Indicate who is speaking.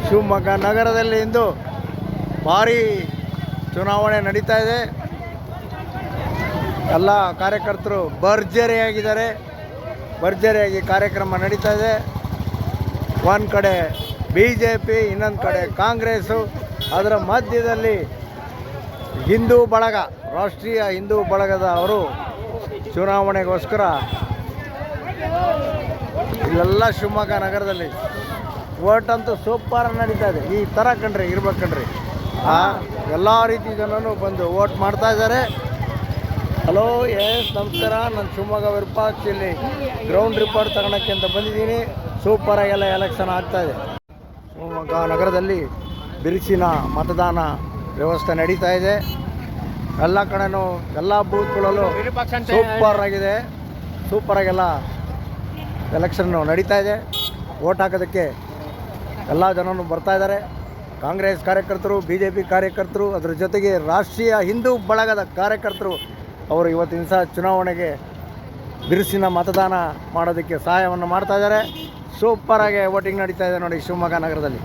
Speaker 1: ಶಿವಮೊಗ್ಗ ನಗರದಲ್ಲಿ ಇಂದು ಭಾರೀ ಚುನಾವಣೆ ನಡೀತಾ ಇದೆ. ಎಲ್ಲ ಕಾರ್ಯಕರ್ತರು ಭರ್ಜರಿಯಾಗಿ ಕಾರ್ಯಕ್ರಮ ನಡೀತಾ ಇದೆ. ಒಂದು ಕಡೆ BJP, ಇನ್ನೊಂದು ಕಡೆ ಕಾಂಗ್ರೆಸ್ಸು, ಅದರ ಮಧ್ಯದಲ್ಲಿ ಹಿಂದೂ ಬಳಗ, ರಾಷ್ಟ್ರೀಯ ಹಿಂದೂ ಬಳಗದ ಅವರು ಚುನಾವಣೆಗೋಸ್ಕರ ಇಲ್ಲೆಲ್ಲ ಶಿವಮೊಗ್ಗ ನಗರದಲ್ಲಿ ಓಟ್ ಅಂತೂ ಸೂಪರ್ ನಡೀತಾ ಇದೆ. ಈ ಥರ ಇರ್ಬೇಕಣ್ರಿ. ಎಲ್ಲ ರೀತಿ ಜನನು ಬಂದು ಓಟ್ ಮಾಡ್ತಾ ಇದ್ದಾರೆ. ಹಲೋ, ಎಸ್ ನಮಸ್ಕಾರ. ನಾನು ಶಿವಮೊಗ್ಗ ವಿರೂಪಾಕ್ಷ ಇಲ್ಲಿ ಗ್ರೌಂಡ್ ರಿಪೋರ್ಟ್ ತಗೊಳಕ್ಕೆ ಅಂತ ಬಂದಿದ್ದೀನಿ. ಸೂಪರಾಗೆಲ್ಲ ಎಲೆಕ್ಷನ್ ಆಗ್ತಾಯಿದೆ. ಶಿವಮೊಗ್ಗ ನಗರದಲ್ಲಿ ಬಿರುಸಿನ ಮತದಾನ ವ್ಯವಸ್ಥೆ ನಡೀತಾ ಇದೆ. ಎಲ್ಲ ಕಡೆನೂ ಎಲ್ಲ ಬೂತ್ಗಳಲ್ಲೂ ಸೂಪರಾಗೆಲ್ಲ ಎಲೆಕ್ಷನ್ನು ನಡೀತಾ ಇದೆ. ಓಟ್ ಹಾಕೋದಕ್ಕೆ ಎಲ್ಲ ಜನರು ಬರ್ತಾ ಇದ್ದಾರೆ. ಕಾಂಗ್ರೆಸ್ ಕಾರ್ಯಕರ್ತರು, BJP ಕಾರ್ಯಕರ್ತರು, ಅದರ ಜೊತೆಗೆ ರಾಷ್ಟ್ರೀಯ ಹಿಂದೂ ಬಳಗದ ಕಾರ್ಯಕರ್ತರು ಅವರು ಇವತ್ತಿನ ಸಹ ಚುನಾವಣೆಗೆ ಬಿರುಸಿನ ಮತದಾನ ಮಾಡೋದಕ್ಕೆ ಸಹಾಯವನ್ನು ಮಾಡ್ತಾ ಇದ್ದಾರೆ. ಸೂಪರಾಗಿ ವೋಟಿಂಗ್ ನಡೀತಾ ಇದೆ ನೋಡಿ ಶಿವಮೊಗ್ಗ ನಗರದಲ್ಲಿ.